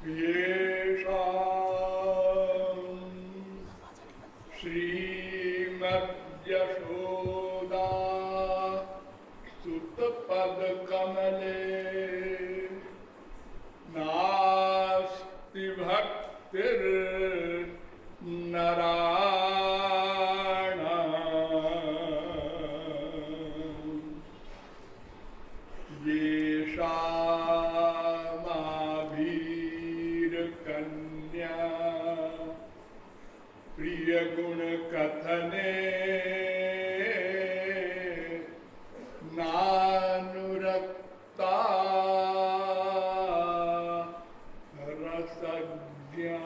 येषां श्रीमद्यशोदा सुतपदकमले नास्ति भक्तिर्नराणाम् येषामाभीरकन्या प्रियगुणकथने नानुरक्ता रसज्ञा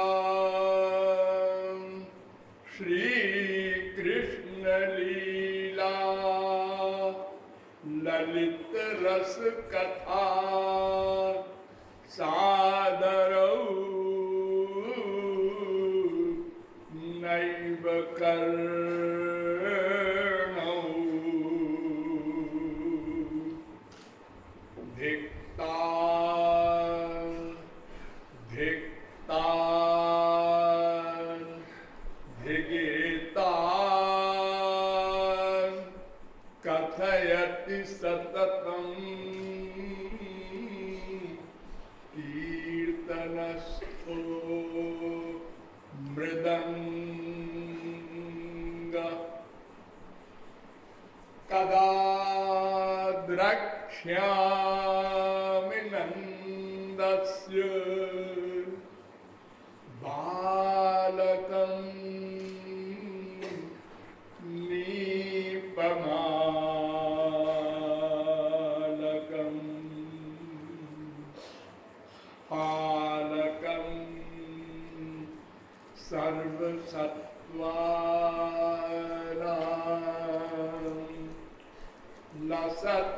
येषां श्रीकृष्णलीला ललित रस कथा सादरौ नैव कर्णौ धिक्तान् धिक्तान् धिगेतान् कथयति सततम् कीर्तनस्थो मृदंग कदा द्रक्ष्यामि नन्दस्य बालकं नीपमालकम् पालकं सर्वसत्त्वानां लसत्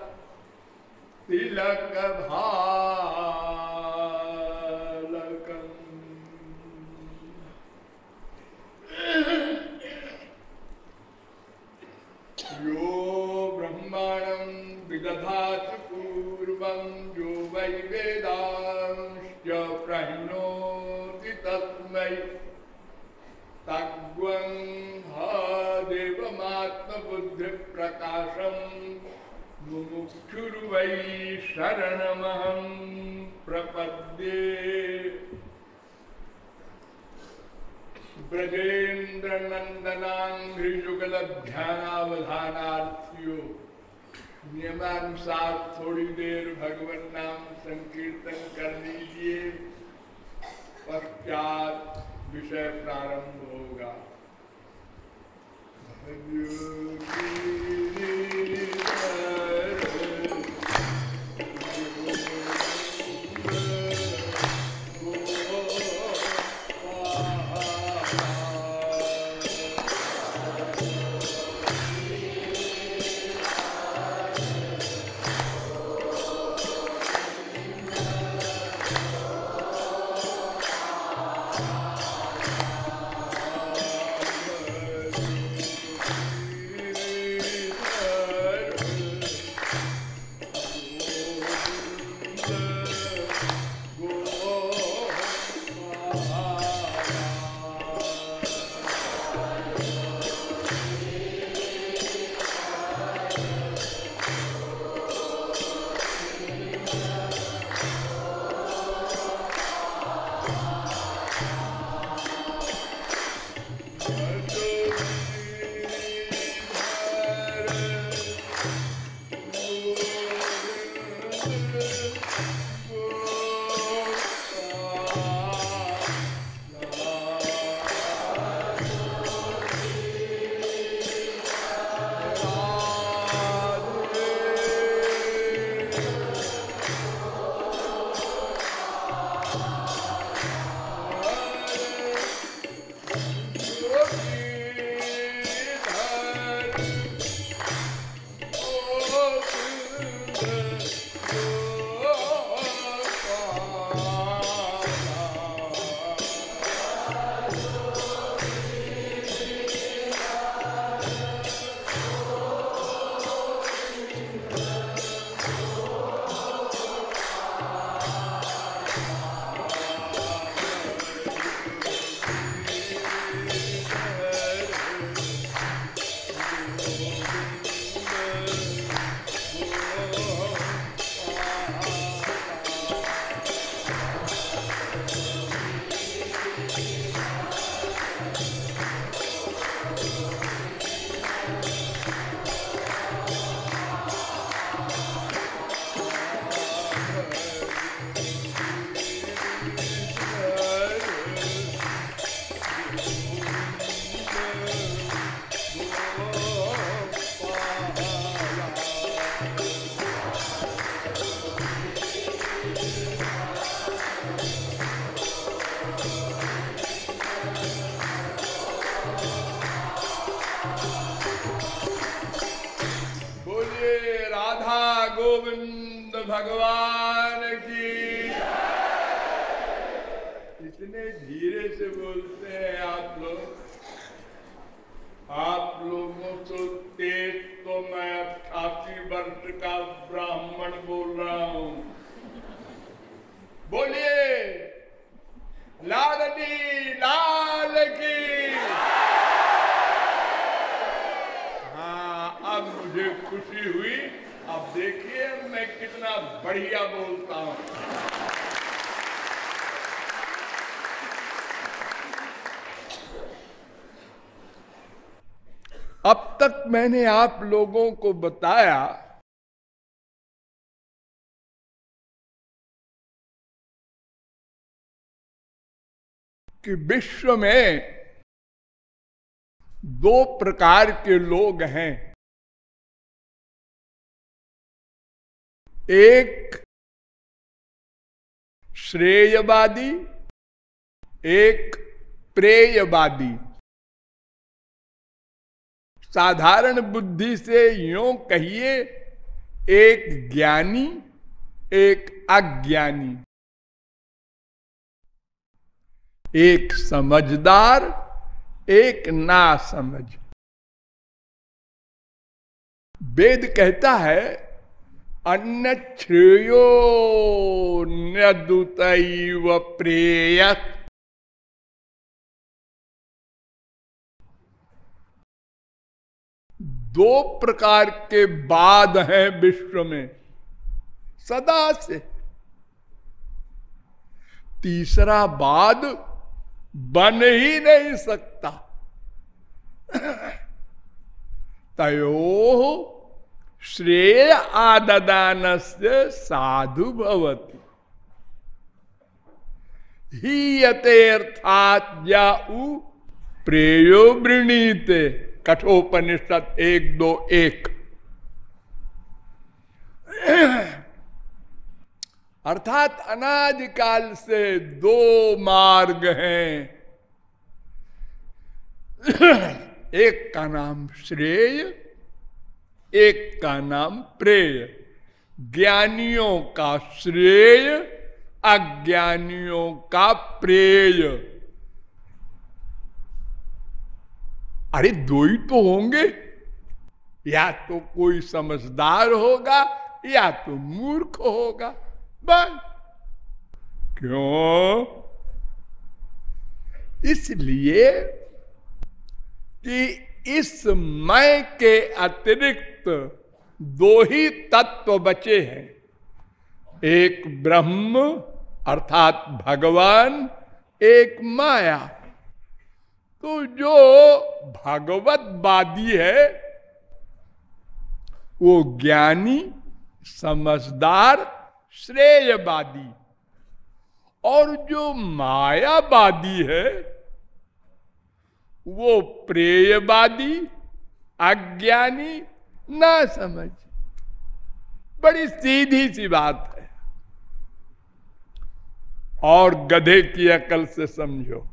तिलकभालकम् यो ब्रह्माणं विदधाति पूर्वं यो वै वेदांश्च प्रहिणोति तस्मै तद्वं हा देवमात्मबुद्धिप्रकाशं मुमुक्षुर्वै शरणमहं प्रपद्ये ब्रजेन्द्रनंदनाघ्रियुगलध्यानावधानार्थियों नियमानुसार थोड़ी देर भगवान नाम संकीर्तन कर लीजिए, पश्चात विषय प्रारंभ होगा। गोविंद भगवान की। इतने धीरे से बोलते हैं आप लोग। आप लोगों को तेज तो मैं 88 वर्ष का ब्राह्मण बोल रहा हूं। बोलिए लाडली लाल की। हाँ, अब मुझे खुशी हुई। अब देखिए मैं कितना बढ़िया बोलता हूं। अब तक मैंने आप लोगों को बताया कि विश्व में दो प्रकार के लोग हैं। एक श्रेयवादी, एक प्रेयवादी। साधारण बुद्धि से यूं कहिए, एक ज्ञानी, एक अज्ञानी, एक समझदार, एक नासमझ। वेद कहता है अन्य श्रेयो न्यदुतैव प्रेयः। दो प्रकार के बाद हैं विश्व में सदा से। तीसरा बाद बन ही नहीं सकता। तयोः श्रेय आददानस्य साधु भवति हीयते अर्थात जाऊ प्रेयो वृणीते। कठोपनिषद 1:2:1। अर्थात अनादिकाल से दो मार्ग हैं। एक का नाम श्रेय, एक का नाम प्रेय। ज्ञानियों का श्रेय, अज्ञानियों का प्रेय। अरे दो ही तो होंगे, या तो कोई समझदार होगा या तो मूर्ख होगा। बस क्यों? इसलिए कि इस मैं के अतिरिक्त दो ही तत्व बचे हैं। एक ब्रह्म अर्थात भगवान, एक माया। तो जो भगवतवादी है वो ज्ञानी, समझदार, श्रेयवादी। और जो मायावादी है वो प्रेयवादी, अज्ञानी, ना समझ। बड़ी सीधी सी बात है। और गधे की अकल से समझो।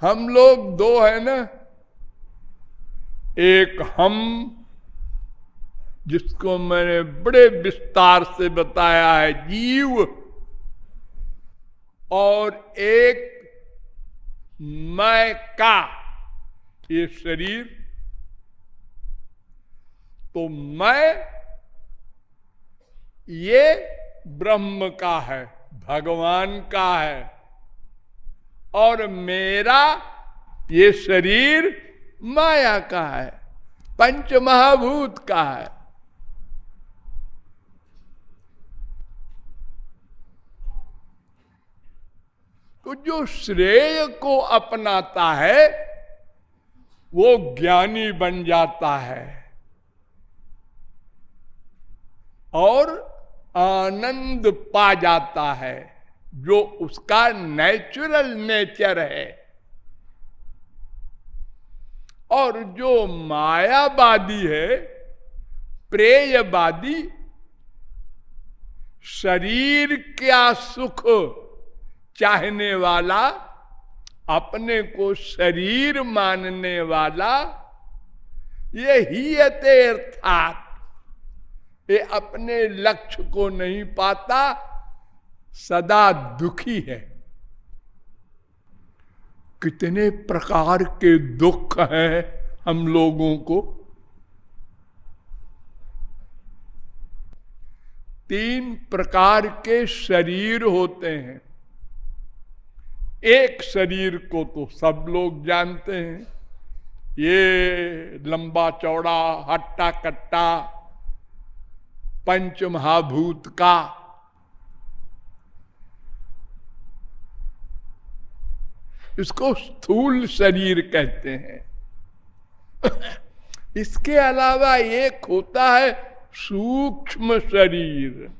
हम लोग दो है ना, एक हम जिसको मैंने बड़े विस्तार से बताया है जीव, और एक मैं का ये शरीर। तो मैं ये ब्रह्म का है, भगवान का है, और मेरा ये शरीर माया का है, पंच महाभूत का है। तो जो श्रेय को अपनाता है वो ज्ञानी बन जाता है और आनंद पा जाता है, जो उसका नेचुरल नेचर है। और जो मायावादी है, प्रेयवादी, शरीर का सुख चाहने वाला, अपने को शरीर मानने वाला, ये ही अर्थात ये अपने लक्ष्य को नहीं पाता, सदा दुखी है। कितने प्रकार के दुख हैं हम लोगों को। 3 प्रकार के शरीर होते हैं। एक शरीर को तो सब लोग जानते हैं, ये लंबा चौड़ा हट्टा कट्टा पंच महाभूत का। इसको स्थूल शरीर कहते हैं। इसके अलावा एक होता है सूक्ष्म शरीर।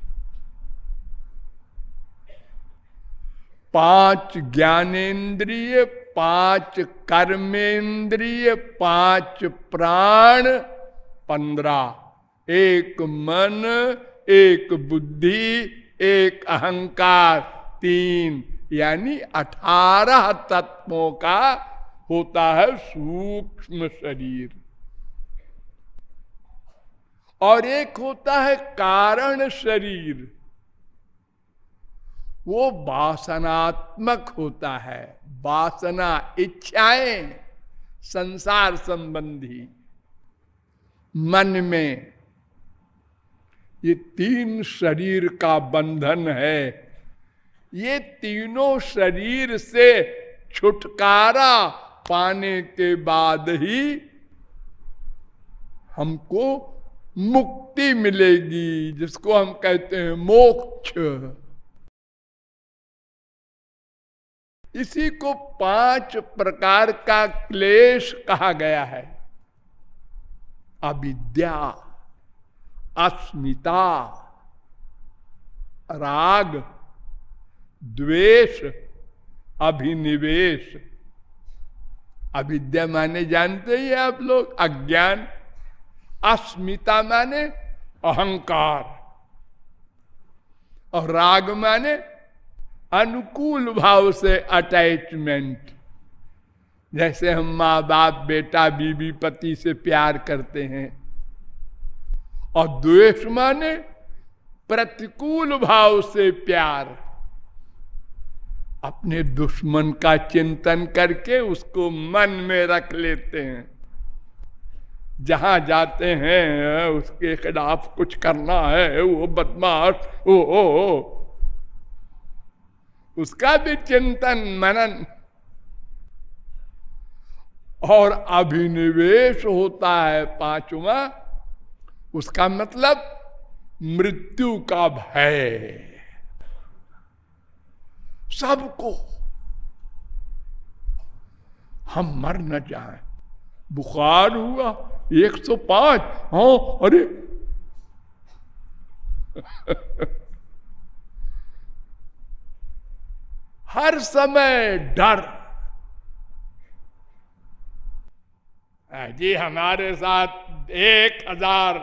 5 ज्ञानेन्द्रिय, 5 कर्मेंद्रिय, 5 प्राण, 15, 1 मन, 1 बुद्धि, 1 अहंकार, 3, यानी 18 तत्वों का होता है सूक्ष्म शरीर। और एक होता है कारण शरीर, वो वासनात्मक होता है, वासना, इच्छाएं, संसार संबंधी, मन में। ये 3 शरीर का बंधन है। ये तीनों शरीर से छुटकारा पाने के बाद ही हमको मुक्ति मिलेगी, जिसको हम कहते हैं मोक्ष। इसी को 5 प्रकार का क्लेश कहा गया है। अविद्या, अस्मिता, राग, द्वेष, अभिनिवेश। अविद्या माने जानते ही आप लोग, अज्ञान। अस्मिता माने अहंकार, और राग माने अनुकूल भाव से अटैचमेंट। जैसे हम माँ बाप, बेटा बीवी, पति से प्यार करते हैं। और द्वेष माने प्रतिकूल भाव से प्यार, अपने दुश्मन का चिंतन करके उसको मन में रख लेते हैं। जहां जाते हैं उसके खिलाफ कुछ करना है, वो बदमाश, ओ उसका भी चिंतन मनन। और अभिनिवेश होता है 5वां, उसका मतलब मृत्यु का भय। सबको हम मर न जाएं। बुखार हुआ 105, हाँ, अरे हर समय डर। जी हमारे साथ 1000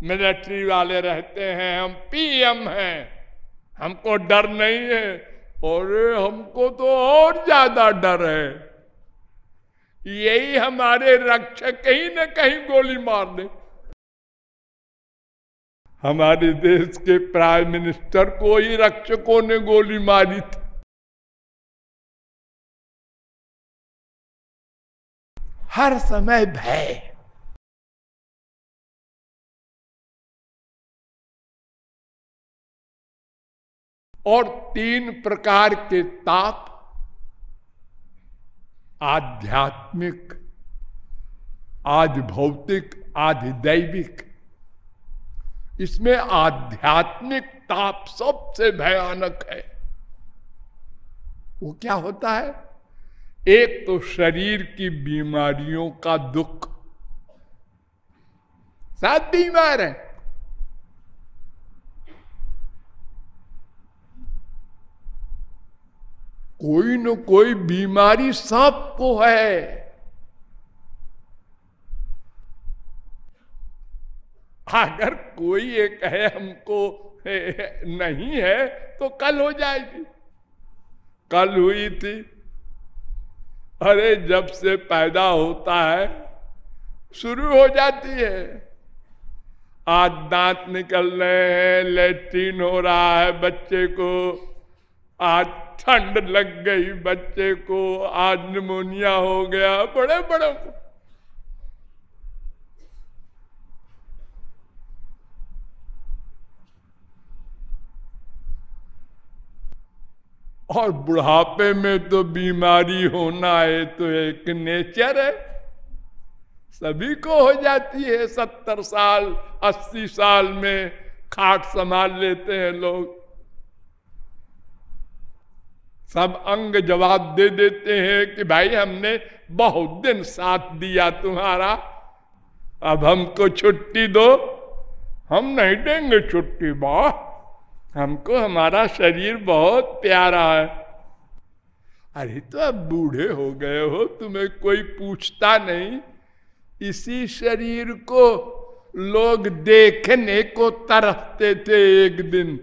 मिलिट्री वाले रहते हैं, हम पीएम हैं, हमको डर नहीं है। और हमको तो और ज्यादा डर है, यही हमारे रक्षक कहीं न कहीं गोली मार दे। हमारे देश के प्राइम मिनिस्टर को ही रक्षकों ने गोली मारी थी। हर समय भय। और 3 प्रकार के ताप, आध्यात्मिक, आधि भौतिक, आधि दैविक। इसमें आध्यात्मिक ताप सबसे भयानक है। वो क्या होता है? एक तो शरीर की बीमारियों का दुख, सब बीमार है, कोई न कोई बीमारी सबको है। अगर कोई ये कहे हमको नहीं है तो कल हो जाएगी। कल हुई थी। अरे जब से पैदा होता है शुरू हो जाती है। आज दांत निकल रहे हैं, लैट्रिन हो रहा है बच्चे को, आज ठंड लग गई बच्चे को, आज निमोनिया हो गया, बड़े बड़े। और बुढ़ापे में तो बीमारी होना है तो एक नेचर है, सभी को हो जाती है। 70 साल 80 साल में खाट संभाल लेते हैं लोग, सब अंग जवाब दे देते हैं कि भाई हमने बहुत दिन साथ दिया तुम्हारा, अब हमको छुट्टी दो। हम नहीं देंगे छुट्टी, बा हमको हमारा शरीर बहुत प्यारा है। अरे तो अब बूढ़े हो गए हो, तुम्हें कोई पूछता नहीं। इसी शरीर को लोग देखने को तरसते थे एक दिन,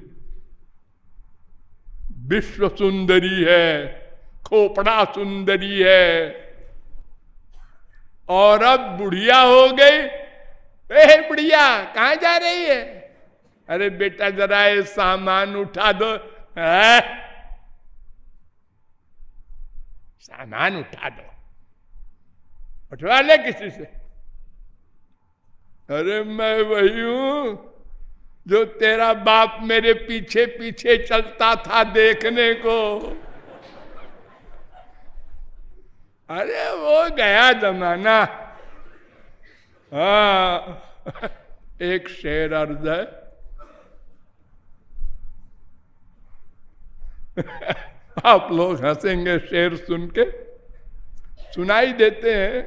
विश्व सुंदरी है, खोपड़ा सुंदरी है, और अब बुढ़िया हो गई। बुढ़िया कहाँ जा रही है? अरे बेटा जरा ये सामान उठा दो। सामान उठा दो, उठवा ले किसी से। अरे मैं वही हूं जो तेरा बाप मेरे पीछे पीछे चलता था देखने को। अरे वो गया जमाना। हाँ एक शेर अर्ज है। आप लोग हंसेंगे शेर सुन के, सुनाई देते हैं।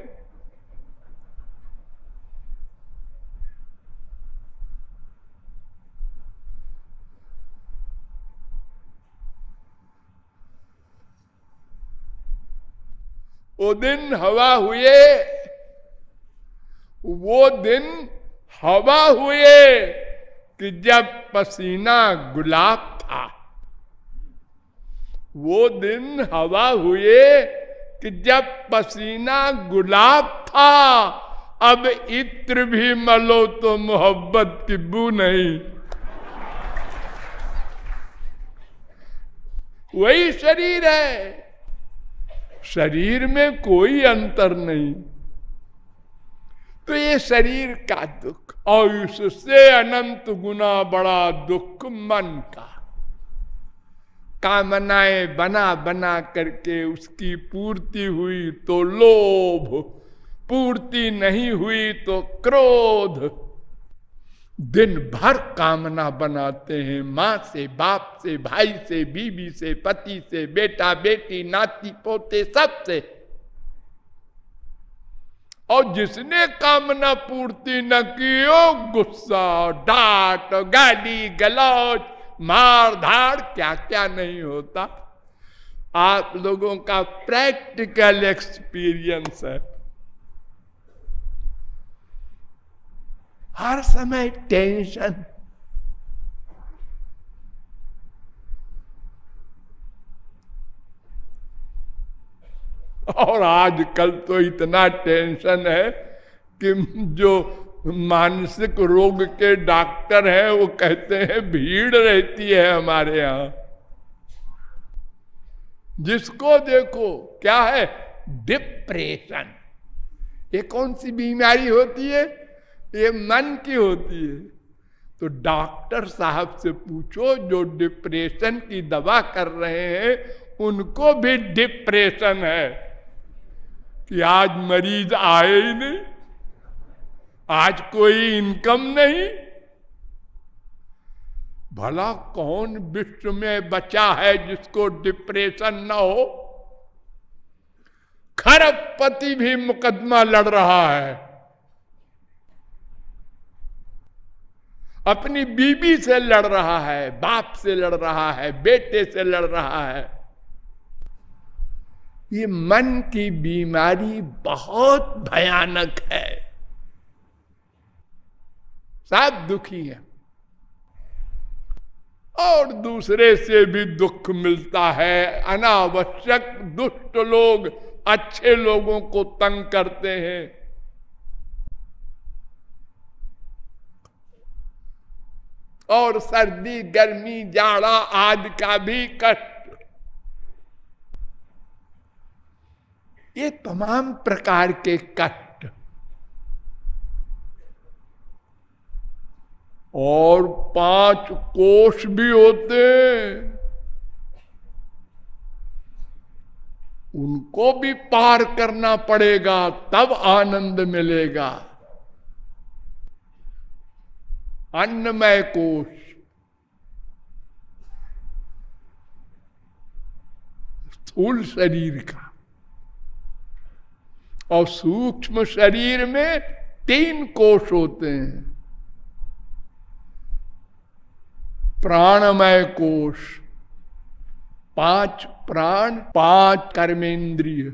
वो दिन हवा हुए, वो दिन हवा हुए कि जब पसीना गुलाब था। वो दिन हवा हुए कि जब पसीना गुलाब था। अब इत्र भी मलो तो मोहब्बत की बू नहीं। वही शरीर है, शरीर में कोई अंतर नहीं। तो ये शरीर का दुख, और इससे अनंत गुना बड़ा दुख मन का। कामनाएं बना बना करके उसकी पूर्ति हुई तो लोभ, पूर्ति नहीं हुई तो क्रोध। दिन भर कामना बनाते हैं, माँ से, बाप से, भाई से, बीवी से, पति से, बेटा बेटी, नाती पोते, सबसे। और जिसने कामना पूर्ति न की, गुस्सा, डांट, गाली गलौज, मार धाड़, क्या क्या नहीं होता। आप लोगों का प्रैक्टिकल एक्सपीरियंस है। हर समय टेंशन, और आजकल तो इतना टेंशन है कि जो मानसिक रोग के डॉक्टर हैं वो कहते हैं भीड़ रहती है हमारे यहां। जिसको देखो क्या है, डिप्रेशन। ये कौन सी बीमारी होती है? ये मन की होती है। तो डॉक्टर साहब से पूछो जो डिप्रेशन की दवा कर रहे हैं, उनको भी डिप्रेशन है कि आज मरीज आए ही नहीं, आज कोई इनकम नहीं। भला कौन विश्व में बचा है जिसको डिप्रेशन ना हो? खरबपति भी मुकदमा लड़ रहा है, अपनी बीवी से लड़ रहा है, बाप से लड़ रहा है, बेटे से लड़ रहा है। ये मन की बीमारी बहुत भयानक है, सब दुखी है और दूसरे से भी दुख मिलता है। अनावश्यक दुष्ट लोग अच्छे लोगों को तंग करते हैं। और सर्दी गर्मी जाड़ा आदि का भी कष्ट, ये तमाम प्रकार के कष्ट। और 5 कोष भी होते हैं, उनको भी पार करना पड़ेगा, तब आनंद मिलेगा। अन्नमय कोश, स्थूल शरीर का, और सूक्ष्म शरीर में 3 कोश होते हैं। प्राणमय कोश, 5 प्राण, 5 कर्मेंद्रिय,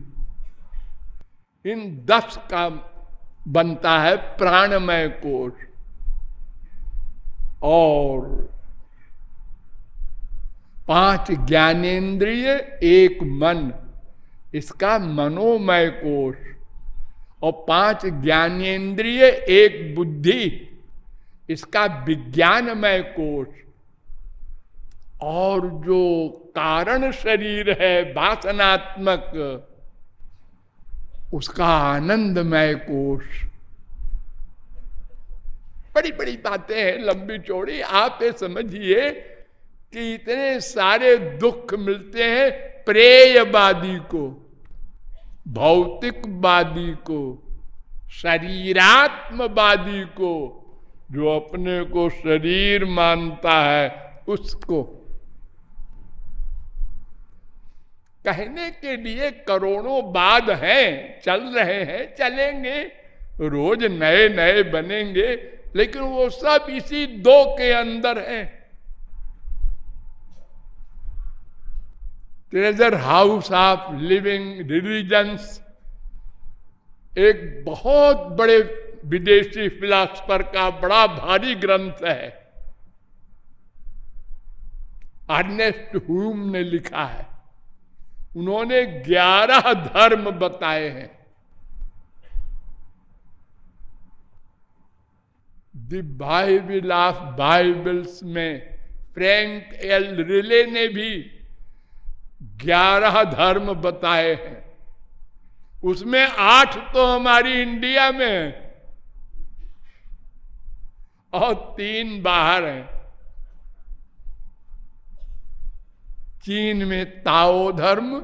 इन 10 का बनता है प्राणमय कोश। और 5 ज्ञानेन्द्रिय, 1 मन, इसका मनोमय कोश। और 5 ज्ञानेन्द्रिय, 1 बुद्धि, इसका विज्ञानमय कोश। और जो कारण शरीर है वासनात्मक, उसका आनंदमय कोश। बड़ी बड़ी बातें हैं, लंबी चौड़ी। आप ये समझिए कि इतने सारे दुख मिलते हैं प्रेयवादी को, भौतिकवादी को, शरीरात्मवादी को, जो अपने को शरीर मानता है उसको। कहने के लिए करोड़ों बाद हैं, चल रहे हैं, चलेंगे, रोज नए नए बनेंगे, लेकिन वो सब इसी 2 के अंदर हैं। Treasure house of living religions एक बहुत बड़े विदेशी फिलॉसफर का बड़ा भारी ग्रंथ है। अर्नेस्ट ह्यूम ने लिखा है। उन्होंने 11 धर्म बताए हैं। द बाइबल ऑफ बाइबल्स में फ्रैंक एल रिले ने भी 11 धर्म बताए हैं। उसमें 8 तो हमारी इंडिया में है और 3 बाहर हैं। चीन में ताओ धर्म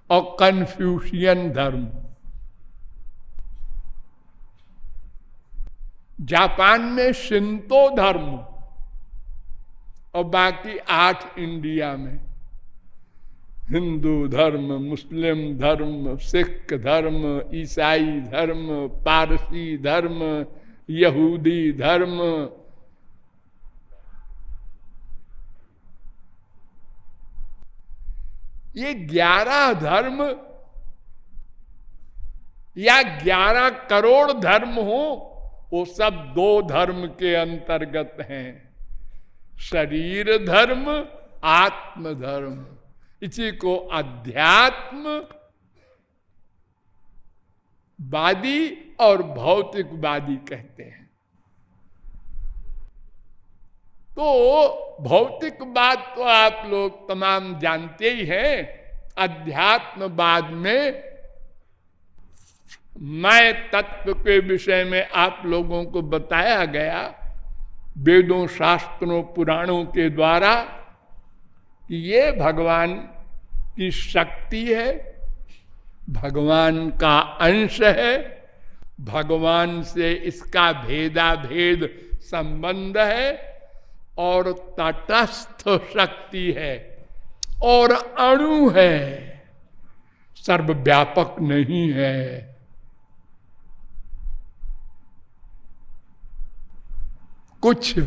और कन्फ्यूशियन धर्म, जापान में शिंतो धर्म, और बाकी 8 इंडिया में। हिंदू धर्म, मुस्लिम धर्म, सिख धर्म, ईसाई धर्म, पारसी धर्म, यहूदी धर्म। ये 11 धर्म या 11 करोड़ धर्म हो, वो सब 2 धर्म के अंतर्गत हैं, शरीर धर्म, आत्म धर्म। इसी को अध्यात्म वादी और भौतिकवादी कहते हैं। तो भौतिकवाद तो आप लोग तमाम जानते ही हैं। अध्यात्मवाद में मैं तत्व के विषय में आप लोगों को बताया गया वेदों, शास्त्रों, पुराणों के द्वारा कि ये भगवान की शक्ति है, भगवान का अंश है, भगवान से इसका भेदा भेद संबंध है, और तटस्थ शक्ति है और अणु है, सर्वव्यापक नहीं है। कुछ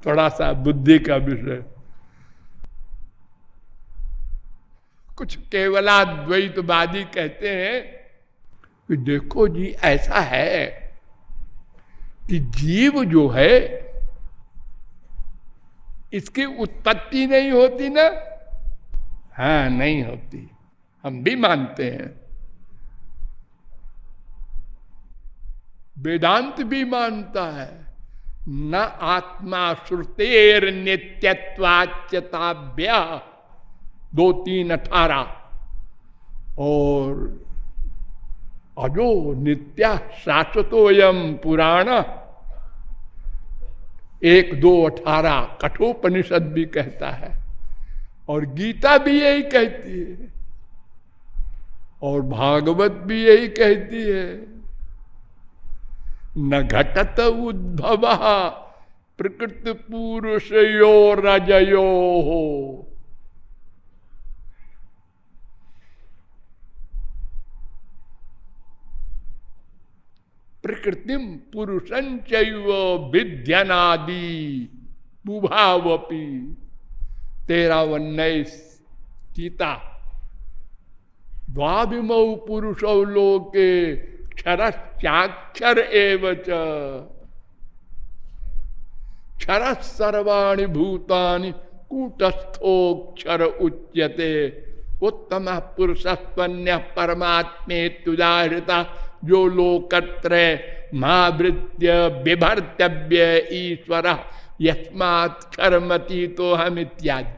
थोड़ा सा बुद्धि का विषय, कुछ केवलाद्वैतवादी कहते हैं कि देखो जी ऐसा है कि जीव जो है इसकी उत्पत्ति नहीं होती ना। हाँ, नहीं होती, हम भी मानते हैं, वेदांत भी मानता है। न आत्मा श्रुतेर नित्यत्वाच्यताभ्य 2-3-18 और अजो नित्या शाश्वतोयम पुराण 1-2-18 कठोपनिषद भी कहता है और गीता भी यही कहती है और भागवत भी यही कहती है। न घटत उद्भव प्रकृति पुरुषयो रजयो हो। प्रकृतिम पुरुषं चैव विद्यनादि बुभावपि 13-19 गीता। द्वाभिमौ पुरुषौ लोके क्षरश्चाक्षर एव च क्षर सर्वाणि भूतानि कूटस्थोक्षर उच्यते। उत्तम पुरुषस्त्वन्य परमात्मेत्युदाहृता जो लोकत्रय महावृत्य बिभर्तव्य ईश्वर यस्मात् कर्मति तो हम इत्यादि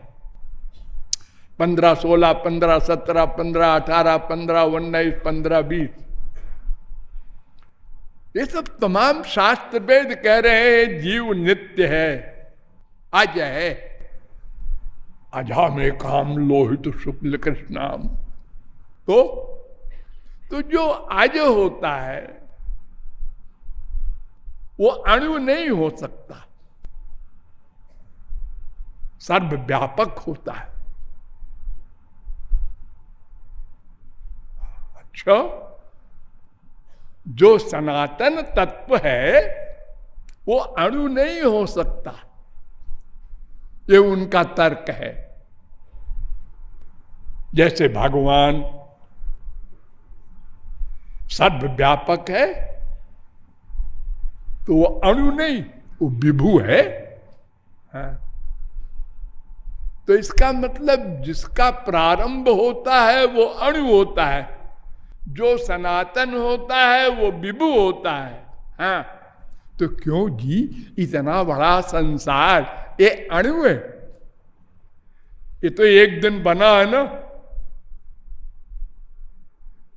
15, 16, 15, 17, 15, 18, 15, 19, 15, 20 ये सब तमाम शास्त्र वेद कह रहे हैं जीव नित्य है, अज है। अजा में काम लोहित शुक्ल कृष्णाम। तो जो अज होता है वो अणु नहीं हो सकता, सर्वव्यापक होता है। अच्छा, जो सनातन तत्व है वो अणु नहीं हो सकता, ये उनका तर्क है। जैसे भगवान सर्वव्यापक है तो वो अणु नहीं, वो विभु है। हाँ। तो इसका मतलब जिसका प्रारंभ होता है वो अणु होता है, जो सनातन होता है वो विभु होता है। हाँ, तो क्यों जी इतना बड़ा संसार ये अणु है? ये तो एक दिन बना है ना,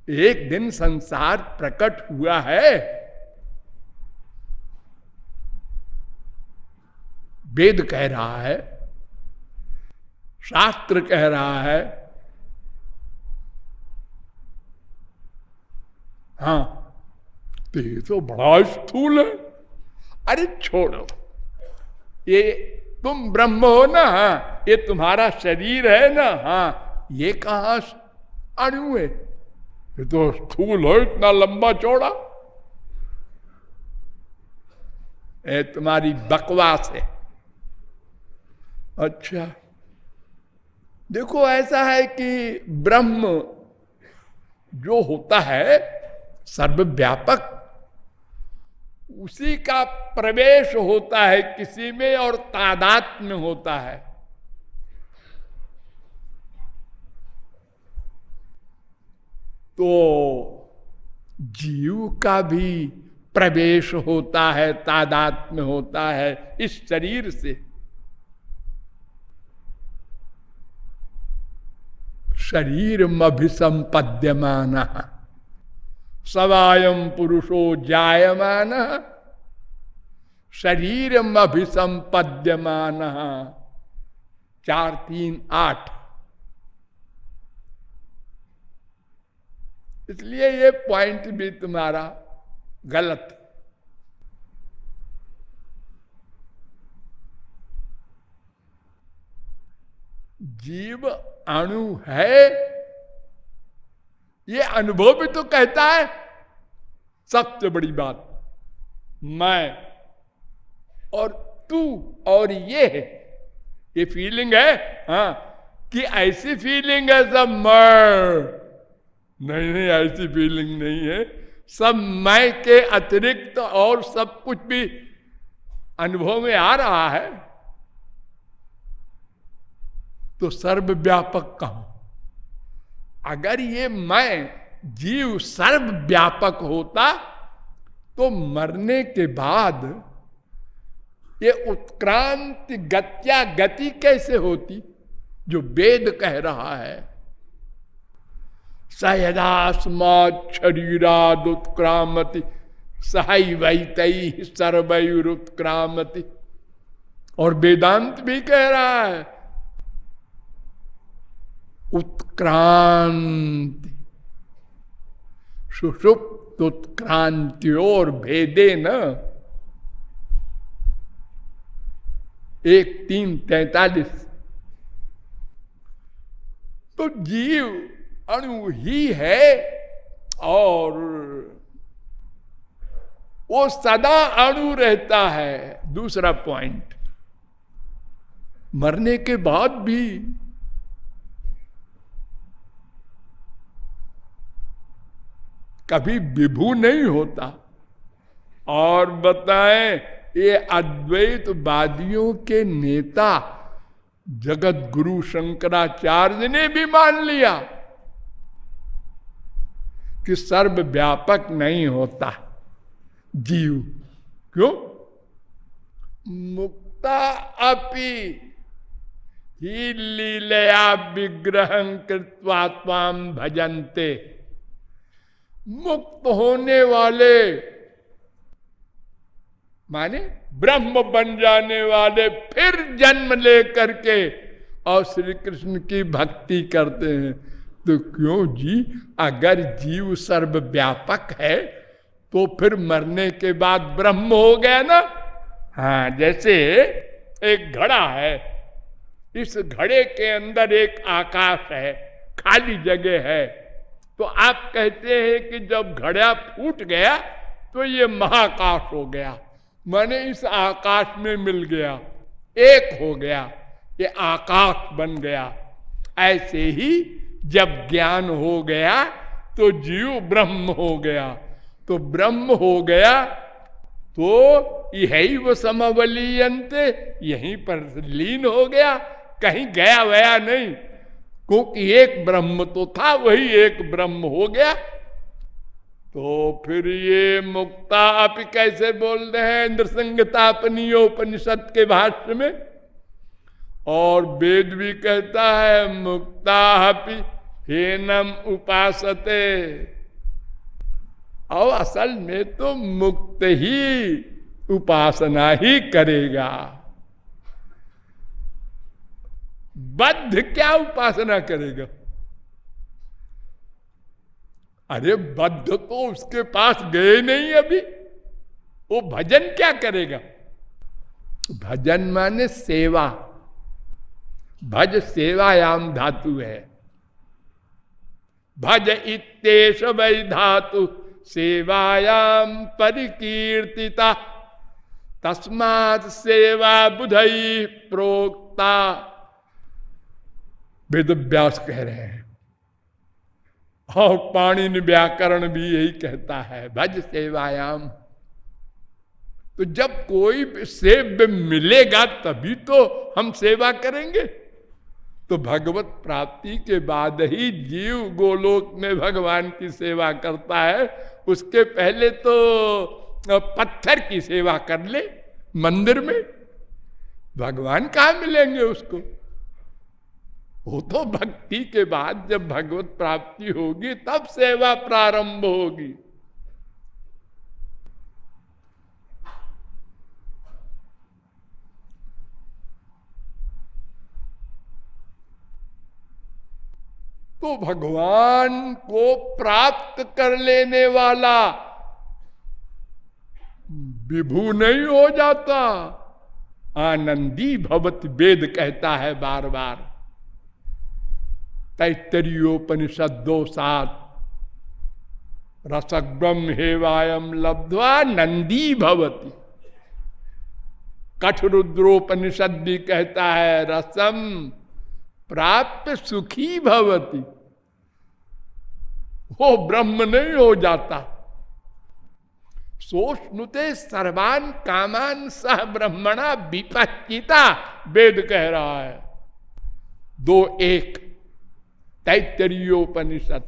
एक दिन संसार प्रकट हुआ है। वेद कह रहा है, शास्त्र कह रहा है। हाँ, तो ये तो बड़ा स्थूल है। अरे छोड़ो, ये तुम ब्रह्म हो ना, हाँ, ये तुम्हारा शरीर है ना, हाँ, ये कहाँ अणु है? ये तो स्थूल हो, इतना लंबा चौड़ा। ये तुम्हारी बकवास है। अच्छा, देखो ऐसा है कि ब्रह्म जो होता है सर्वव्यापक, उसी का प्रवेश होता है किसी में और तादात्म्य होता है। तो जीव का भी प्रवेश होता है, तादात्म्य होता है इस शरीर से। शरीरम अभिसंपद्यमान सवायम पुरुषो जायमान शरीरम अभिसंपद्यमान 4-3-8। इसलिए ये पॉइंट भी तुम्हारा गलत। जीव अणु है, ये अनुभव भी तो कहता है। सबसे बड़ी बात, मैं और तू और ये है, ये फीलिंग है। हाँ, कि ऐसी फीलिंग है सब मैं, नहीं नहीं, ऐसी फीलिंग नहीं है। सब मैं के अतिरिक्त तो और सब कुछ भी अनुभव में आ रहा है। तो सर्वव्यापक कहूं, अगर ये मैं जीव सर्वव्यापक होता तो मरने के बाद ये उत्क्रांति गत्या गति कैसे होती, जो वेद कह रहा है। सयदास्मात् शरीराद उत्क्रामति सहैवैतैः सर्वैरुत्क्रामति। और वेदांत भी कह रहा है उत्क्रांति, सुषुप्त उत्क्रांतियोर भेदे न। 1:3:43। तो जीव अणु ही है और वो सदा अणु रहता है। दूसरा पॉइंट, मरने के बाद भी कभी विभू नहीं होता। और बताएं, ये अद्वैतवादियों के नेता जगत गुरु शंकराचार्य ने भी मान लिया कि सर्वव्यापक नहीं होता जीव। क्यों? मुक्ता अपि ही लीलया विग्रहं कृत्वा त्वां भजन्ते। मुक्त होने वाले माने ब्रह्म बन जाने वाले फिर जन्म लेकर के और श्री कृष्ण की भक्ति करते हैं। तो क्यों जी, अगर जीव सर्वव्यापक है तो फिर मरने के बाद ब्रह्म हो गया ना। हाँ, जैसे एक घड़ा है, इस घड़े के अंदर एक आकाश है, खाली जगह है। तो आप कहते हैं कि जब घड़ा फूट गया तो ये महाकाश हो गया, माने इस आकाश में मिल गया, एक हो गया, ये आकाश बन गया। ऐसे ही जब ज्ञान हो गया तो जीव ब्रह्म हो गया। तो ब्रह्म हो गया तो यही वो समवलीयन्ते, यहीं पर लीन हो गया, कहीं गया वया नहीं। क्योंकि एक ब्रह्म तो था, वही एक ब्रह्म हो गया। तो फिर ये मुक्ता आप कैसे बोल रहे हैं नृसंगतापनीयोपनिषद के भाष्य में। और वेद भी कहता है मुक्ता हेनम उपासते। और असल में तो मुक्त ही उपासना ही करेगा, बद्ध क्या उपासना करेगा। अरे बद्ध तो उसके पास गए नहीं अभी, वो भजन क्या करेगा। भजन माने सेवा, भज सेवायाम धातु है। भज इत्येष वै धातु सेवायाम परिकीर्तिता, तस्मात् सेवा बुधई प्रोक्ता। वेद व्यास कह रहे हैं और पाणिनि व्याकरण भी यही कहता है, भज सेवायाम। तो जब कोई सेव्य मिलेगा तभी तो हम सेवा करेंगे। तो भगवत प्राप्ति के बाद ही जीव गोलोक में भगवान की सेवा करता है। उसके पहले तो पत्थर की सेवा कर ले मंदिर में, भगवान कहाँ मिलेंगे उसको। वो तो भक्ति के बाद जब भगवत प्राप्ति होगी तब सेवा प्रारंभ होगी। तो भगवान को प्राप्त कर लेने वाला विभू नहीं हो जाता, आनंदी भवति वेद कहता है बार बार। तैत्तरीयोपनिषद 2:7 रसक ब्रह्म हेवायम लब्ध्वा नंदी भवति। कठरुद्रोपनिषद भी कहता है रसम प्राप्त सुखी भवति। वो ब्रह्म नहीं हो जाता। सोष्णुते सर्वान कामान सह ब्रह्मणा विपच्चिता, वेद कह रहा है 2:1 तैत्तरीयोपनिषद।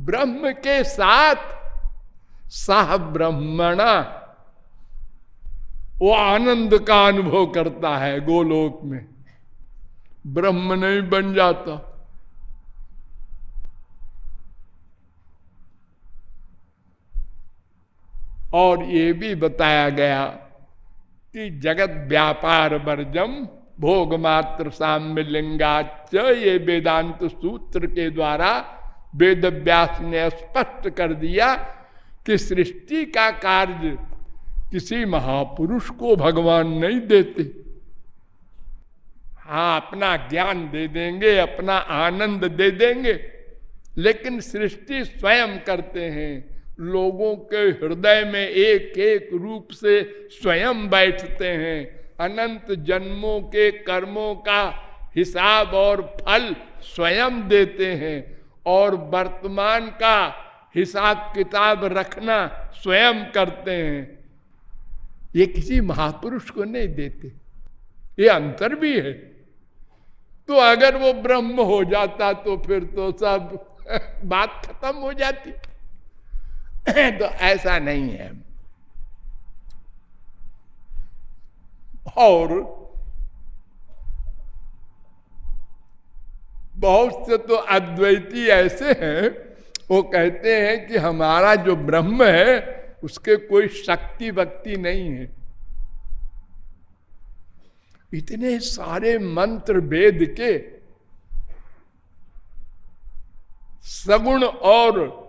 ब्रह्म के साथ सह ब्रह्मणा, वो आनंद का अनुभव करता है गोलोक में, ब्रह्म नहीं बन जाता। और ये भी बताया गया कि जगत व्यापार वर्जम भोग मात्र साम्य लिंगाच, ये वेदांत सूत्र के द्वारा वेद व्यास ने स्पष्ट कर दिया कि सृष्टि का कार्य किसी महापुरुष को भगवान नहीं देते। हाँ, अपना ज्ञान दे देंगे, अपना आनंद दे देंगे, लेकिन सृष्टि स्वयं करते हैं। लोगों के हृदय में एक एक रूप से स्वयं बैठते हैं। अनंत जन्मों के कर्मों का हिसाब और फल स्वयं देते हैं, और वर्तमान का हिसाब किताब रखना स्वयं करते हैं। ये किसी महापुरुष को नहीं देते। ये अंतर भी है। तो अगर वो ब्रह्म हो जाता तो फिर तो सब बात खत्म हो जाती। तो ऐसा नहीं है। और बहुत से तो अद्वैती ऐसे हैं, वो कहते हैं कि हमारा जो ब्रह्म है उसके कोई शक्ति भक्ति नहीं है। इतने सारे मंत्र वेद के सगुण और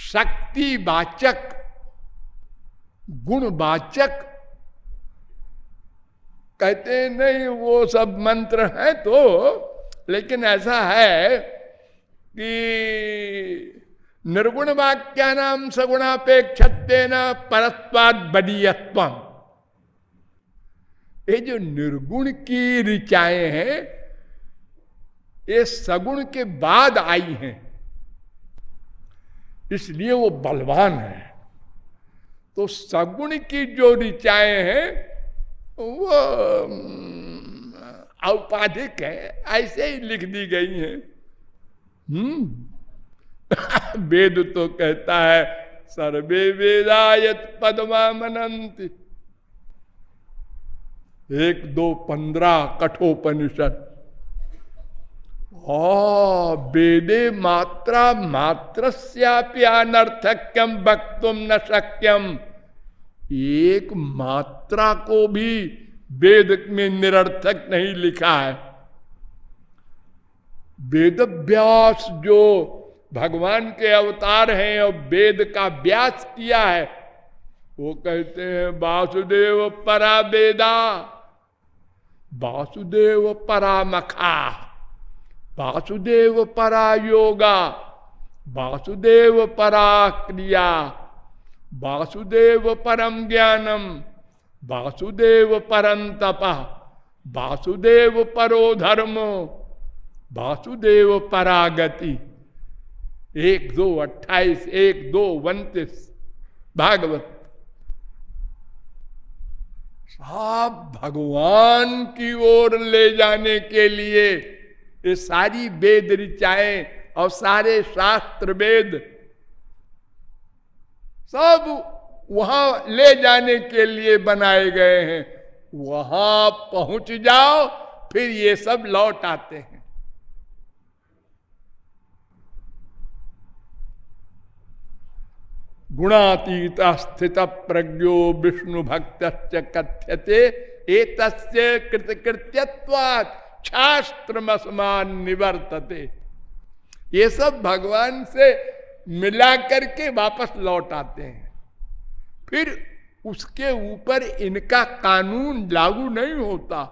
शक्तिवाचक गुणवाचक कहते हैं नहीं, वो सब मंत्र हैं तो, लेकिन ऐसा है कि निर्गुण वाक्यानाम सगुणापेक्षत्वेन परत्वाद बदीयत्वम। ये जो निर्गुण की ऋचाएं हैं ये सगुण के बाद आई हैं, इसलिए वो बलवान है। तो सगुण की जो ऋचाएं हैं वो औपाधिक है, ऐसे ही लिख दी गई हैं। वेद तो कहता है सर्वे वेदायत पद्मामनन्ति। 1, 2, 15 कठोपनिषद। वेदे मात्रा मात्रस्यापि अनर्थक्यम वक्तुम न शक्यम। एक मात्रा को भी वेद में निरर्थक नहीं लिखा है। वेद व्यास जो भगवान के अवतार हैं और वेद का व्यास किया है, वो कहते हैं वासुदेव परा वेदा, वासुदेव परा मखा, वासुदेव परा योगा, वासुदेव परा क्रिया, वासुदेव परम ज्ञानम, वासुदेव परम तपः, वासुदेव परो धर्मो, वासुदेव परागति। 1, 2, 28, 1, 2, 29 भागवत। सब भगवान की ओर ले जाने के लिए ये सारी वेद ऋचाएं और सारे शास्त्र वेद सब वहां ले जाने के लिए बनाए गए हैं। वहां पहुंच जाओ फिर ये सब लौट आते हैं। गुणातीत स्थित प्रज्ञो विष्णु भक्त कथ्यते एतस्य कृतकृत्यत्वात् शास्त्रमसमान निवर्तते। ये सब भगवान से मिला करके वापस लौट आते हैं। फिर उसके ऊपर इनका कानून लागू नहीं होता।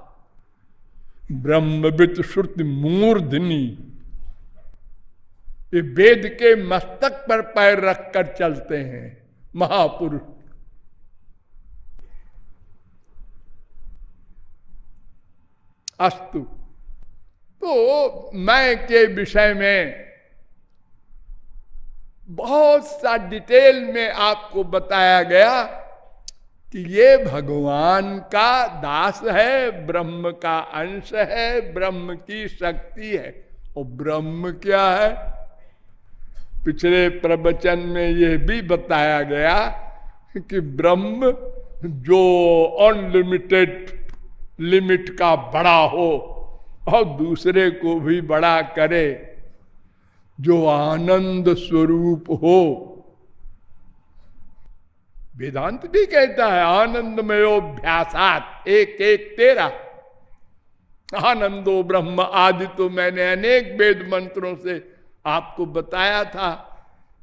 ब्रह्मविद श्रुति मूर्धनी, ये वेद के मस्तक पर पैर रखकर चलते हैं महापुरुष। अस्तु, तो मैं के विषय में बहुत सा डिटेल में आपको बताया गया कि ये भगवान का दास है, ब्रह्म का अंश है, ब्रह्म की शक्ति है। और ब्रह्म क्या है? पिछले प्रवचन में यह भी बताया गया कि ब्रह्म जो अनलिमिटेड लिमिट का बड़ा हो और दूसरे को भी बड़ा करे, जो आनंद स्वरूप हो। वेदांत भी कहता है आनंदमयोभ्यासात एक एक तेरा, आनंदो ब्रह्म आदि। तो मैंने अनेक वेद मंत्रों से आपको बताया था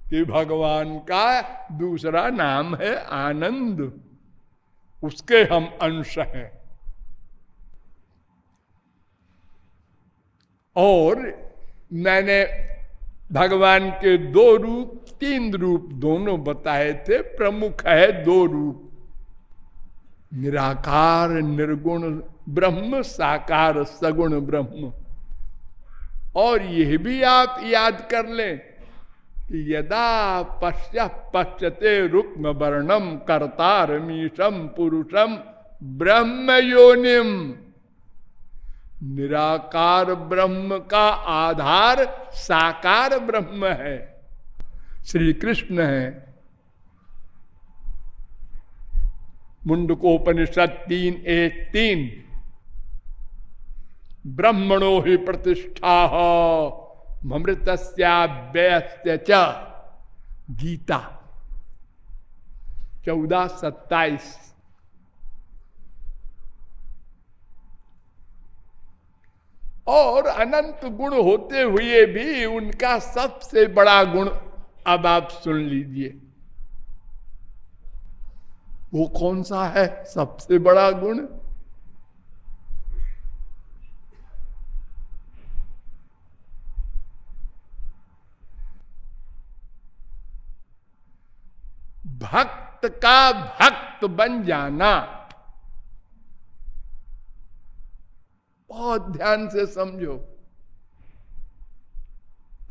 कि भगवान का दूसरा नाम है आनंद, उसके हम अंश हैं। और मैंने भगवान के दो रूप, तीन रूप दोनों बताए थे। प्रमुख है दो रूप, निराकार निर्गुण ब्रह्म, साकार सगुण ब्रह्म। और यह भी आप याद कर लें कि यदा पश्यते रुक्म वर्णम कर्तारमीशम पुरुषम ब्रह्म योनिम, निराकार ब्रह्म का आधार साकार ब्रह्म है, श्री कृष्ण है। मुंडकोपनिषद 3:1-3, ब्रह्मणो हि प्रतिष्ठा ममृतस्याव्ययस्य च, गीता 14:27। और अनंत गुण होते हुए भी उनका सबसे बड़ा गुण अब आप सुन लीजिए। वो कौन सा है सबसे बड़ा गुण? भक्त का भक्त बन जाना। बहुत ध्यान से समझो,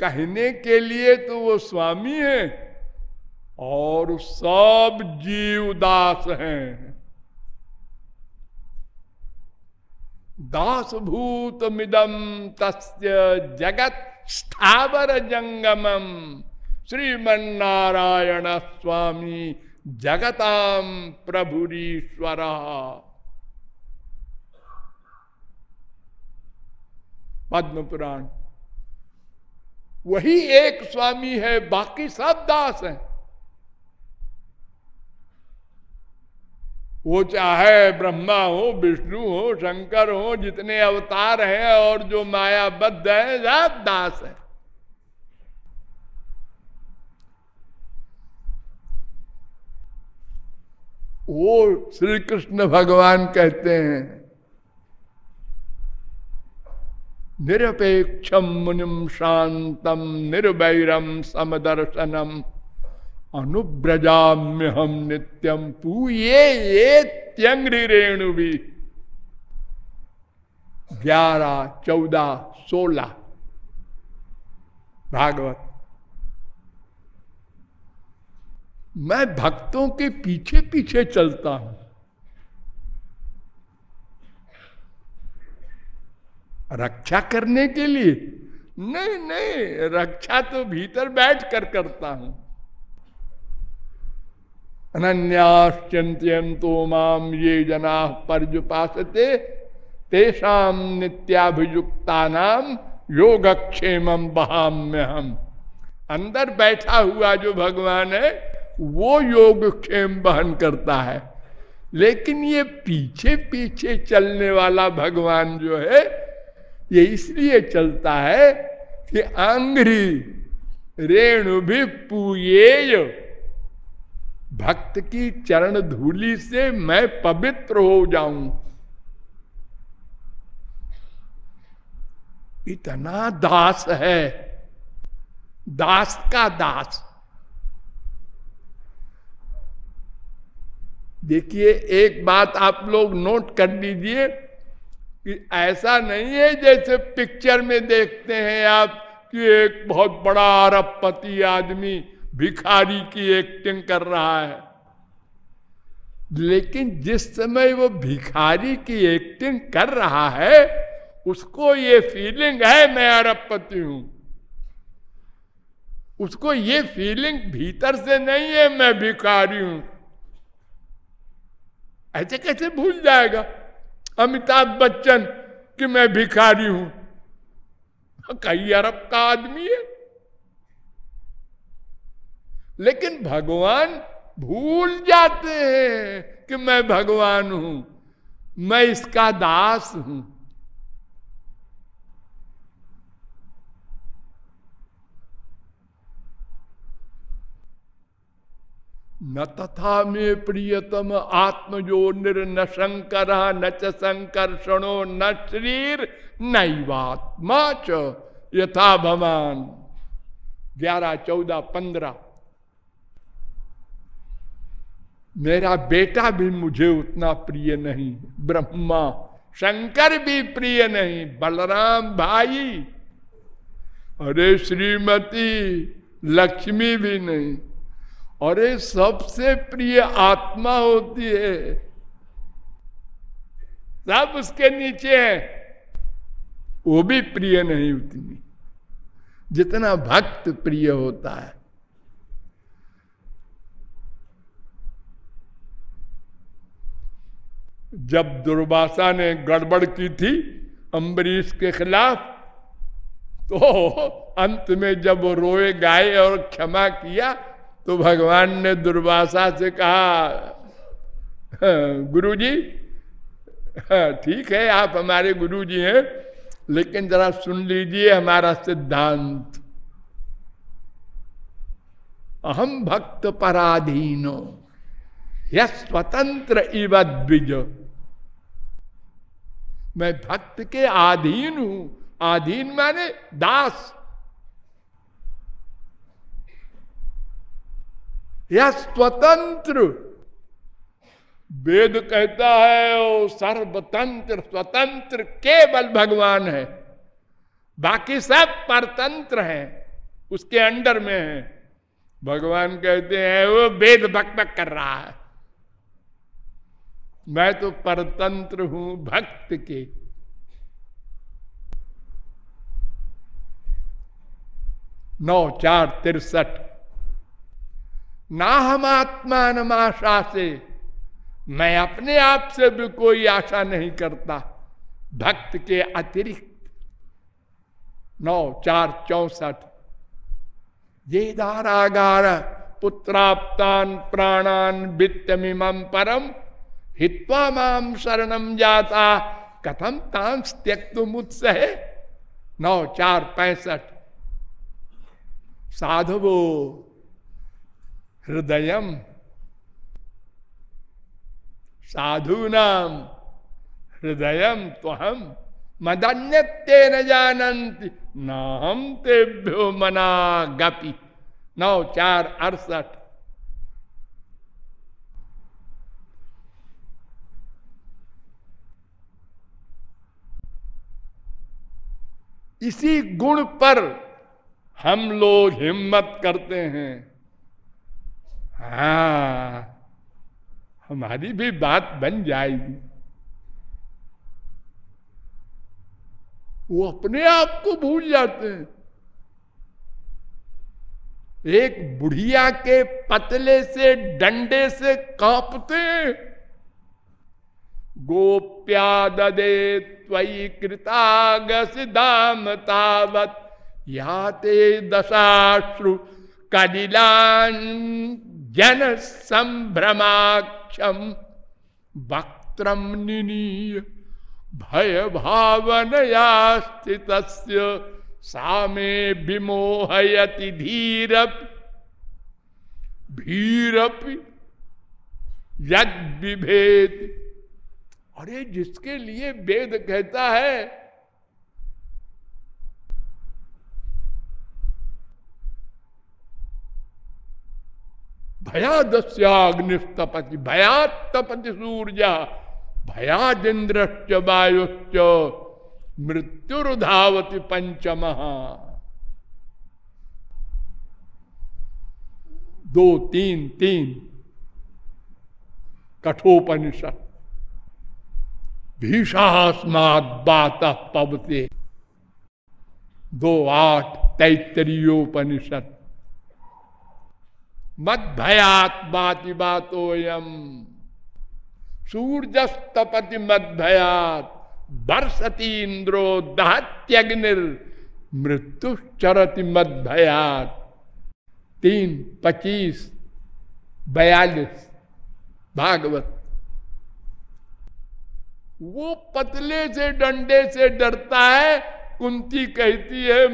कहने के लिए तो वो स्वामी है और सब जीव दास हैं। दास भूत मिदम तस्य जगत स्थावर जंगमम, श्रीमन्नारायण स्वामी जगताम प्रभुरीश्वर। पद्म पुराण। वही एक स्वामी है, बाकी सब दास हैं। वो चाहे ब्रह्मा हो, विष्णु हो, शंकर हो, जितने अवतार हैं और जो मायाबद्ध हैं, सब दास हैं। वो श्री कृष्ण भगवान कहते हैं, निरपेक्षम मुनिम शांतम निर्वैरम समदर्शनम अनुब्रजाम्य हम नित्यम पूये ये त्यंग्रि रेणु भी। 11, 14, 16 भागवत। मैं भक्तों के पीछे पीछे चलता हूं, रक्षा करने के लिए नहीं, नहीं, रक्षा तो भीतर बैठ कर करता हूं। अनन्याश्चिंतयन्तो माम ये जना पर्युपासते तेषाम नित्याभियुक्तानाम योगक्षेमम वहाम्यहम्। अंदर बैठा हुआ जो भगवान है वो योगक्षेम वहन करता है, लेकिन ये पीछे पीछे चलने वाला भगवान जो है ये इसलिए चलता है कि आंग्री रेणु भी पूयेय, भक्त की चरण धूलि से मैं पवित्र हो जाऊं। इतना दास है, दास का दास। देखिए एक बात आप लोग नोट कर लीजिए कि ऐसा नहीं है जैसे पिक्चर में देखते हैं आप कि एक बहुत बड़ा अरबपति आदमी भिखारी की एक्टिंग कर रहा है। लेकिन जिस समय वो भिखारी की एक्टिंग कर रहा है उसको ये फीलिंग है मैं अरबपति हूं। उसको ये फीलिंग भीतर से नहीं है मैं भिखारी हूं। ऐसे कैसे भूल जाएगा अमिताभ बच्चन कि मैं भिखारी हूं? कई अरब का आदमी है। लेकिन भगवान भूल जाते हैं कि मैं भगवान हूं, मैं इसका दास हूं। न तथा में प्रियतम आत्मजो निर्न शंकर न च संकर्षणो न शरीर नैवात्मा च यथा भवान। 11, 14, 15। मेरा बेटा भी मुझे उतना प्रिय नहीं, ब्रह्मा शंकर भी प्रिय नहीं, बलराम भाई, अरे श्रीमती लक्ष्मी भी नहीं, अरे सबसे प्रिय आत्मा होती है, सब उसके नीचे है, वो भी प्रिय नहीं उतनी जितना भक्त प्रिय होता है। जब दुर्वासा ने गड़बड़ की थी अम्बरीश के खिलाफ, तो अंत में जब वो रोए गाए और क्षमा किया तो भगवान ने दुर्वासा से कहा, गुरुजी ठीक है आप हमारे गुरुजी हैं, लेकिन जरा सुन लीजिए हमारा सिद्धांत। अहम भक्त पराधीनो यह स्वतंत्र इव द्विज। मैं भक्त के अधीन हूं। अधीन माने दास। यह स्वतंत्र, वेद कहता है वो सर्वतंत्र स्वतंत्र केवल भगवान है, बाकी सब परतंत्र हैं, उसके अंडर में है। भगवान कहते हैं वो वेद बकबक कर रहा है, मैं तो परतंत्र हूं भक्त के। नौ 4:63। ना हम आत्मान आशा से, मैं अपने आप से भी कोई आशा नहीं करता भक्त के अतिरिक्त। 9:4:64। ये दारागार पुत्राप्तान प्राणान वित्तमिमं परम हित्वा माम शरणम जाता कथम तांस त्यक्तुम उत्सहे। 9:4:65। साधवो हृदयम साधूनाम हृदयम तो हम मदन्यते न जानन्ति न हम तेभ्यो मना गपि। 9:4:68। इसी गुण पर हम लोग हिम्मत करते हैं। हाँ हमारी भी बात बन जाएगी। वो अपने आप को भूल जाते हैं। एक बुढ़िया के पतले से डंडे से कांपते हैं। गोप्या ददे त्वयि कृतागसिदाम तावत याते दशाश्रु कलिलान जन संभ्रमाक्षम वक्त्रम निनीय भय भावनया स्थितस्य सामे विमोहयति धीरपि भीरपि यद विभेद। अरे जिसके लिए वेद कहता है भयादस्याग्निस्तपति भयात तपति सूर्या भयादिंद्रश्च वायुश्च मृत्युर्धावति पंचमः। 2, 3 कठोपनिषद। भीषास्मात् बातः पवते 2:8 तैत्तरीयोपनिषद। मद भयात बाति बातोयम सूर्यस्तपति मद भयात बरसती इंद्रो दहत्यग्निर मृत्युश्चरति मद भयात। 3, 25, 42 भागवत। वो पतले से डंडे से डरता है। कुंती कहती है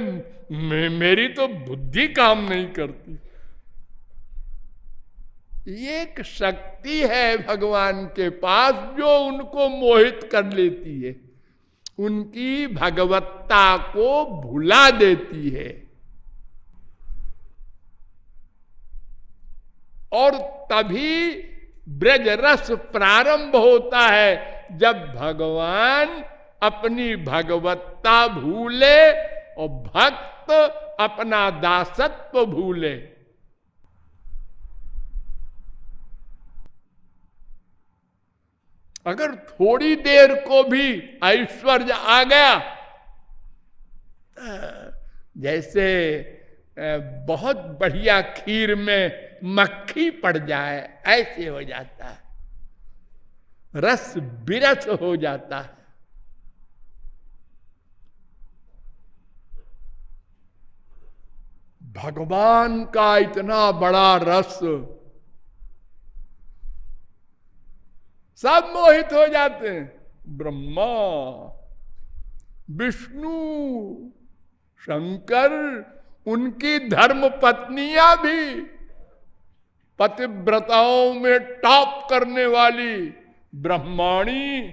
मेरी तो बुद्धि काम नहीं करती। एक शक्ति है भगवान के पास जो उनको मोहित कर लेती है, उनकी भगवत्ता को भुला देती है। और तभी ब्रज रस प्रारंभ होता है जब भगवान अपनी भगवत्ता भूले और भक्त अपना दासत्व भूले। अगर थोड़ी देर को भी ऐश्वर्य आ गया, जैसे बहुत बढ़िया खीर में मक्खी पड़ जाए ऐसे हो जाता है, रस बिरस हो जाता है। भगवान का इतना बड़ा रस, सब मोहित हो जाते हैं। ब्रह्मा, विष्णु, शंकर, उनकी धर्म पत्नियां भी, पतिव्रताओं में टॉप करने वाली ब्रह्माणी,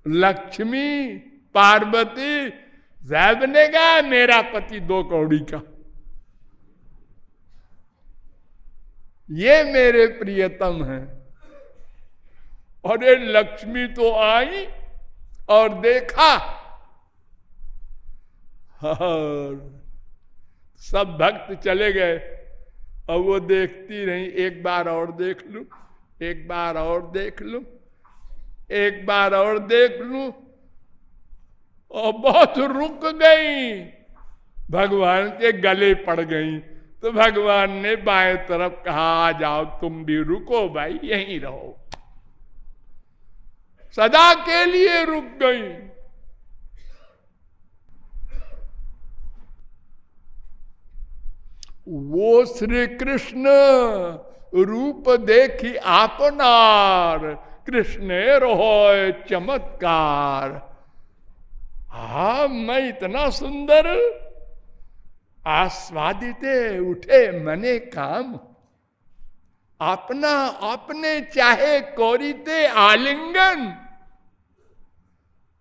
लक्ष्मी, पार्वती, साहब ने कहा मेरा पति 2 कौड़ी का, ये मेरे प्रियतम हैं। और ये लक्ष्मी तो आई और देखा, और सब भक्त चले गए। अब वो देखती रही, एक बार और देख लूं, एक बार और देख लूं, एक बार और देख लूं, और बहुत रुक गई, भगवान के गले पड़ गई। तो भगवान ने बाएं तरफ कहा आ जाओ तुम भी रुको भाई, यहीं रहो। सदा के लिए रुक गई। वो श्री कृष्ण रूप देखी आपनार, कृष्ण रोय चमत्कार। हा मैं इतना सुंदर, आस्वादिते उठे मने काम, अपना अपने चाहे कोरीते आलिंगन,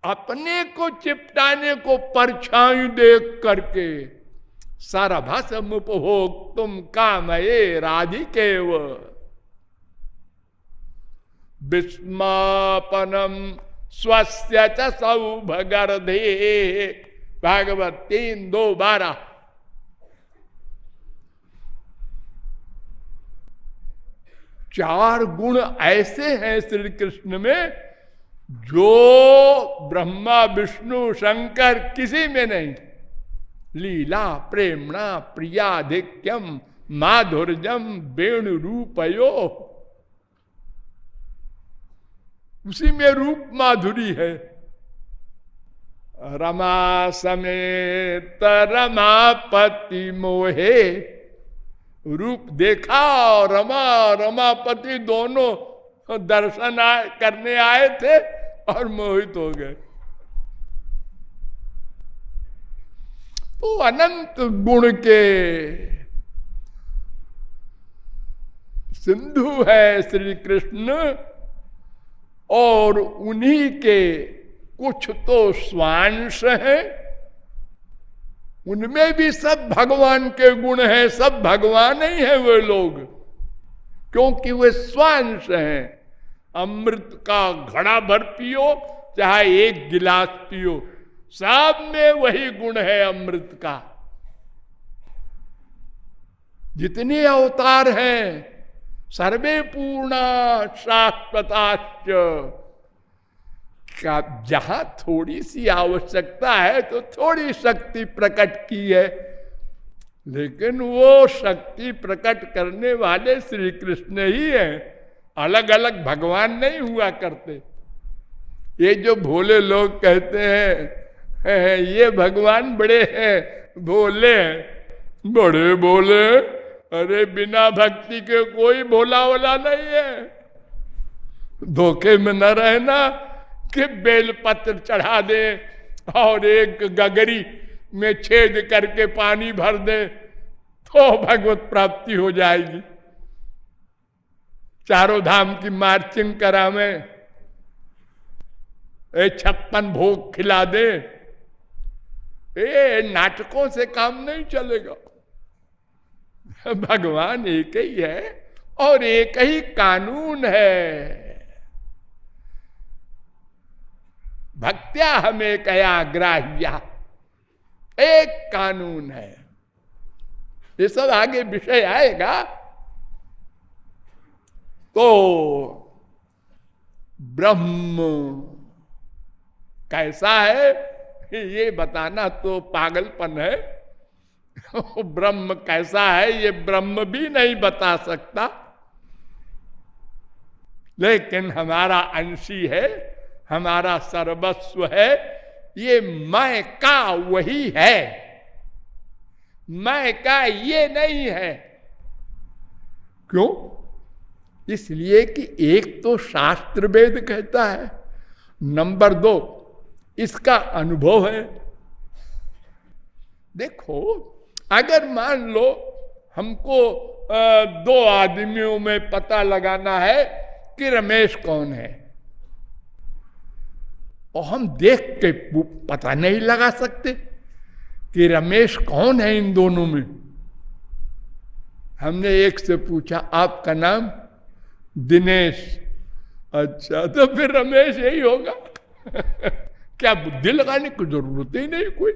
अपने को चिपटाने को परछाई देख करके सरभसम उपभोग तुम कामये राधिकेव। विस्मापनम स्वस्य च सौभगर्धे, भागवत 3:2-12। चार गुण ऐसे हैं श्री कृष्ण में जो ब्रह्मा विष्णु शंकर किसी में नहीं। लीला प्रेमणा प्रियाधिक्यम माधुर्यम वेणु रूपयो, उसी में रूप माधुरी है। रमा समेत रमापति मोहे, रूप देखा और रमापति दोनों दर्शन करने आए थे और मोहित हो गए। तो अनंत गुण के सिंधु है श्री कृष्ण, और उन्हीं के कुछ तो स्वांश हैं, उनमें भी सब भगवान के गुण हैं, सब भगवान ही है वे लोग। क्योंकि वे स्वांश हैं। अमृत का घड़ा भर पियो चाहे एक गिलास पियो, सब में वही गुण है अमृत का। जितने अवतार हैं सर्वे पूर्णा शाश्वताश्च, का जहां थोड़ी सी आवश्यकता है तो थोड़ी शक्ति प्रकट की है, लेकिन वो शक्ति प्रकट करने वाले श्री कृष्ण ही हैं, अलग अलग भगवान नहीं हुआ करते। ये जो भोले लोग कहते हैं ये भगवान बड़े हैं, भोले हैं, बड़े भोले, अरे बिना भक्ति के कोई भोला वाला नहीं है। धोखे में न रहना कि बेलपत्र चढ़ा दे और एक गगरी में छेद करके पानी भर दे तो भगवत प्राप्ति हो जाएगी। चारों धाम की मार्चिंग करा में 56 भोग खिला दे, ये नाटकों से काम नहीं चलेगा। भगवान एक ही है और एक ही कानून है। भक्त्या हमें कया ग्राह्या, एक कानून है। ये सब आगे विषय आएगा। तो ब्रह्म कैसा है ये बताना तो पागलपन है। ब्रह्म कैसा है ये ब्रह्म भी नहीं बता सकता, लेकिन हमारा अंशी है, हमारा सर्वस्व है। ये मैं का वही है, मैं का ये नहीं है। क्यों? इसलिए कि एक तो शास्त्र वेद कहता है, नंबर 2 इसका अनुभव है। देखो, अगर मान लो हमको 2 आदमियों में पता लगाना है कि रमेश कौन है, और हम देख के पता नहीं लगा सकते कि रमेश कौन है इन दोनों में। हमने एक से पूछा आपका नाम? दिनेश। अच्छा, तो फिर रमेश यही होगा। क्या बुद्धि लगाने की जरूरत ही नहीं कोई,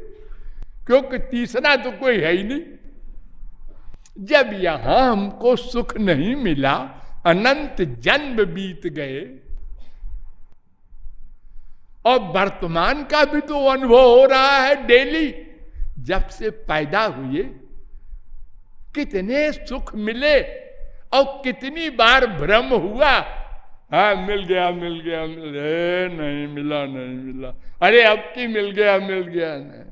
क्योंकि तीसरा तो कोई है ही नहीं। जब यहां हमको सुख नहीं मिला, अनंत जन्म बीत गए, और वर्तमान का भी तो अनुभव हो रहा है डेली। जब से पैदा हुए कितने सुख मिले और कितनी बार भ्रम हुआ, हाँ मिल गया मिल गया मिल गया, नहीं मिला नहीं मिला, अरे अब की मिल गया नहीं।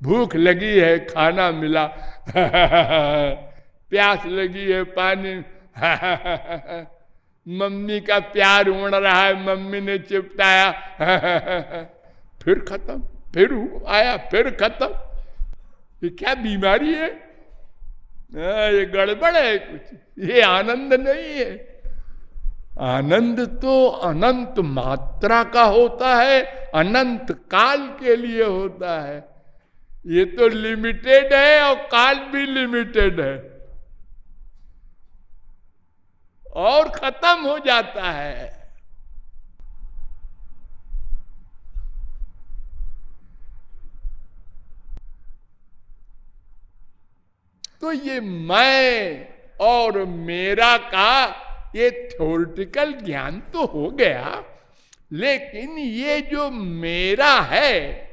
भूख लगी है खाना मिला, प्यास लगी है पानी, मम्मी का प्यार उड़ रहा है, मम्मी ने चिपटाया, फिर खत्म, फिर आया, फिर खत्म। ये क्या बीमारी है? ये गड़बड़ है कुछ, ये आनंद नहीं है। आनंद तो अनंत मात्रा का होता है, अनंत काल के लिए होता है। ये तो लिमिटेड है और काल भी लिमिटेड है और खत्म हो जाता है। तो ये मैं और मेरा का ये थ्योरेटिकल ज्ञान तो हो गया, लेकिन ये जो मेरा है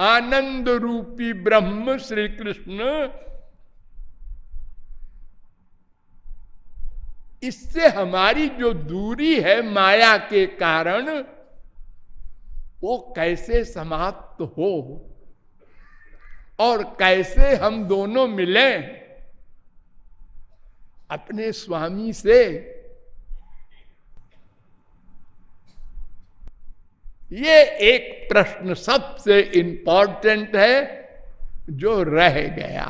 आनंद रूपी ब्रह्म श्री कृष्ण, इससे हमारी जो दूरी है माया के कारण, वो कैसे समाप्त हो और कैसे हम दोनों मिलें अपने स्वामी से, ये एक प्रश्न सबसे इंपॉर्टेंट है जो रह गया।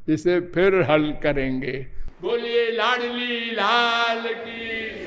इसे फिर हल करेंगे। बोलिए लाडली लाल की।